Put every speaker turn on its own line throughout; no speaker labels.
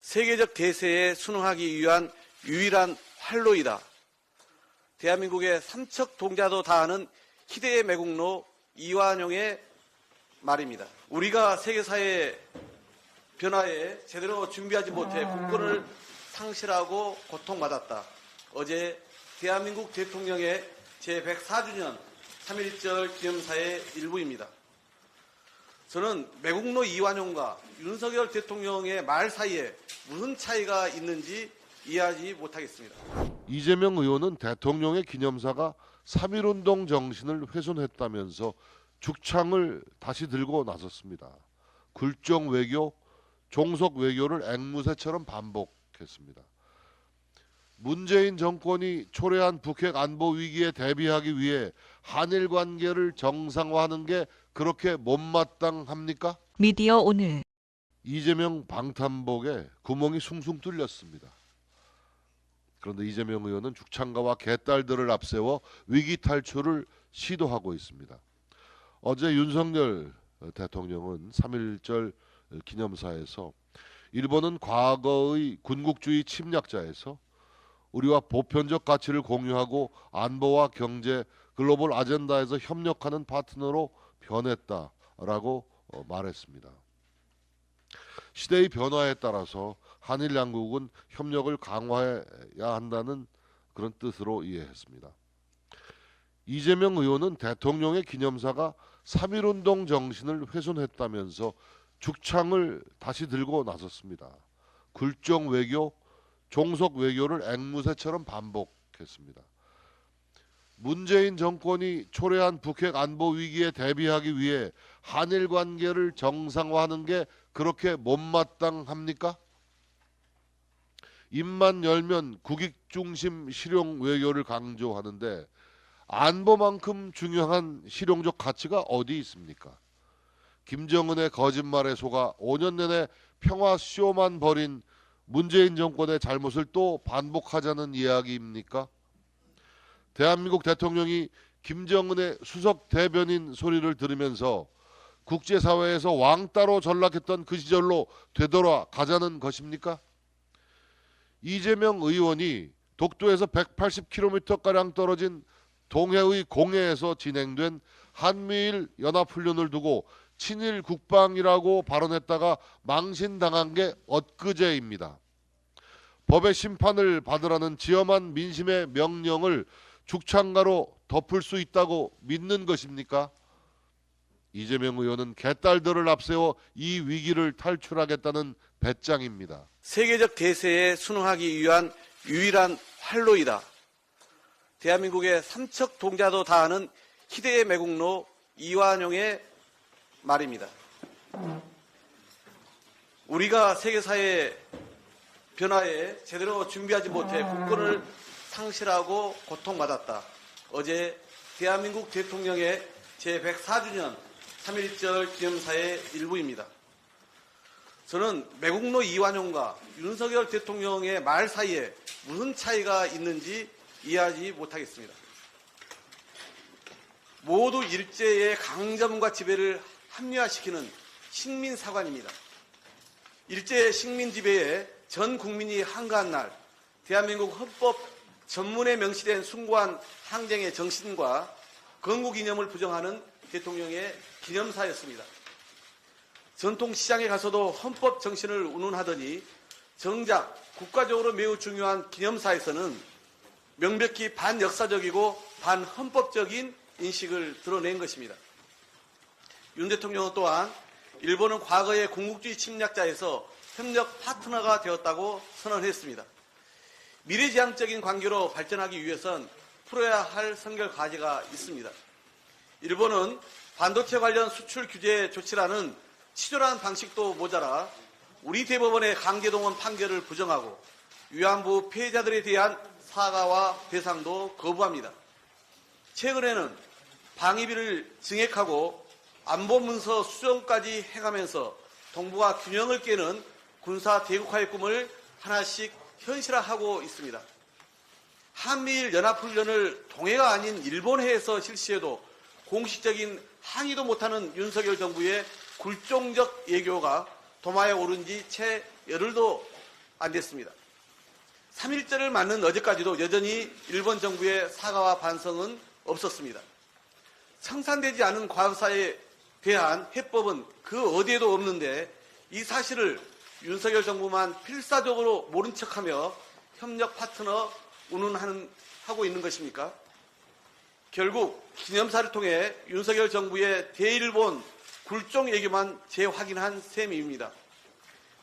세계적 대세에 순응하기 위한 유일한 활로이다. 대한민국의 삼척 동자도 다하는 희대의 매국노 이완용의 말입니다. 우리가 세계사의 변화에 제대로 준비하지 못해 국권을 상실하고 고통받았다. 어제 대한민국 대통령의 제104주년 3.1절 기념사의 일부입니다. 저는 매국노 이완용과 윤석열 대통령의 말 사이에 무슨 차이가 있는지 이해하지 못하겠습니다.
이재명 의원은 대통령의 기념사가 3.1운동 정신을 훼손했다면서 죽창을 다시 들고 나섰습니다. 굴종 외교, 종속 외교를 앵무새처럼 반복했습니다. 문재인 정권이 초래한 북핵 안보 위기에 대비하기 위해 한일 관계를 정상화하는 게 그렇게 못마땅합니까?
미디어 오늘
이재명 방탄복에 구멍이 숭숭 뚫렸습니다. 그런데 이재명 의원은 죽창가와 개딸들을 앞세워 위기 탈출을 시도하고 있습니다. 어제 윤석열 대통령은 3.1절 기념사에서 일본은 과거의 군국주의 침략자에서 우리와 보편적 가치를 공유하고 안보와 경제, 글로벌 아젠다에서 협력하는 파트너로 변했다라고 말했습니다. 시대의 변화에 따라서 한일 양국은 협력을 강화해야 한다는 그런 뜻으로 이해했습니다. 이재명 의원은 대통령의 기념사가 3.1운동 정신을 훼손했다면서 죽창을 다시 들고 나섰습니다. 굴종 외교, 종속 외교를 앵무새처럼 반복했습니다. 문재인 정권이 초래한 북핵 안보 위기에 대비하기 위해 한일 관계를 정상화하는 게 그렇게 못마땅합니까? 입만 열면 국익 중심 실용 외교를 강조하는데 안보만큼 중요한 실용적 가치가 어디 있습니까? 김정은의 거짓말에 속아 5년 내내 평화 쇼만 벌인 문재인 정권의 잘못을 또 반복하자는 이야기입니까? 대한민국 대통령이 김정은의 수석 대변인 소리를 들으면서 국제사회에서 왕따로 전락했던 그 시절로 되돌아가자는 것입니까? 이재명 의원이 독도에서 180km가량 떨어진 동해의 공해에서 진행된 한미일 연합훈련을 두고 친일 국방이라고 발언했다가 망신당한 게 엊그제입니다. 법의 심판을 받으라는 지엄한 민심의 명령을 죽창가로 덮을 수 있다고 믿는 것입니까? 이재명 의원은 개딸들을 앞세워 이 위기를 탈출하겠다는 배짱입니다.
세계적 대세에 순응하기 위한 유일한 활로이다. 대한민국의 삼척 동자도 다하는 희대의 매국노 이완용의 말입니다. 우리가 세계사의 변화에 제대로 준비하지 못해 국권을 상실하고 고통받았다. 어제 대한민국 대통령의 제104주년 3.1절 기념사의 일부입니다. 저는 매국노 이완용과 윤석열 대통령의 말 사이에 무슨 차이가 있는지 이해하지 못하겠습니다. 모두 일제의 강점과 지배를 합리화시키는 식민사관입니다. 일제의 식민지배에 전 국민이 한가한 날 대한민국 헌법 전문에 명시된 숭고한 항쟁의 정신과 건국이념을 부정하는 대통령의 기념사였습니다. 전통시장에 가서도 헌법 정신을 운운하더니 정작 국가적으로 매우 중요한 기념사에서는 명백히 반역사적이고 반헌법적인 인식을 드러낸 것입니다. 윤 대통령은 또한 일본은 과거의 군국주의 침략자에서 협력 파트너가 되었다고 선언했습니다. 미래지향적인 관계로 발전하기 위해선 풀어야 할 선결 과제가 있습니다. 일본은 반도체 관련 수출 규제 조치라는 치졸한 방식도 모자라 우리 대법원의 강제동원 판결을 부정하고 위안부 피해자들에 대한 사과와 배상도 거부합니다. 최근에는 방위비를 증액하고 안보문서 수정까지 해가면서 동북아 균형을 깨는 군사 대국화의 꿈을 하나씩 현실화하고 있습니다. 한미일 연합훈련을 동해가 아닌 일본해에서 실시해도 공식적인 항의도 못하는 윤석열 정부의 굴종적 예교가 도마에 오른 지 채 열흘도 안 됐습니다. 3.1절을 맞는 어제까지도 여전히 일본 정부의 사과와 반성은 없었습니다. 청산되지 않은 과거사에 대한 해법은 그 어디에도 없는데 이 사실을 윤석열 정부만 필사적으로 모른 척하며 협력 파트너 운운하고 있는 것입니까? 결국 기념사를 통해 윤석열 정부의 대일본 굴종 외교만 재확인한 셈입니다.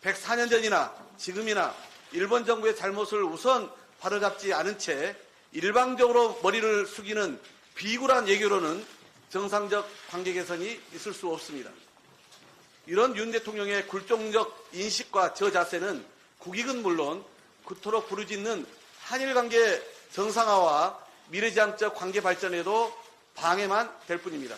104년 전이나 지금이나 일본 정부의 잘못을 우선 바로잡지 않은 채 일방적으로 머리를 숙이는 비굴한 외교로는 정상적 관계 개선이 있을 수 없습니다. 이런 윤 대통령의 굴종적 인식과 저 자세는 국익은 물론 그토록 부르짖는 한일 관계 정상화와 미래지향적 관계 발전에도 방해만 될 뿐입니다.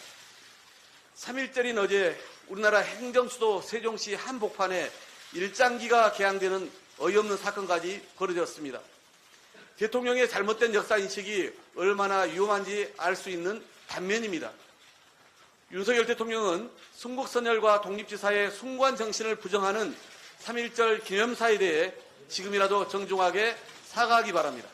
3.1절인 어제 우리나라 행정수도 세종시 한복판에 일장기가 개항되는 어이없는 사건까지 벌어졌습니다. 대통령의 잘못된 역사인식이 얼마나 위험한지 알 수 있는 단면입니다. 윤석열 대통령은 순국선열과 독립지사의 숭고한 정신을 부정하는 3.1절 기념사에 대해 지금이라도 정중하게 사과하기 바랍니다.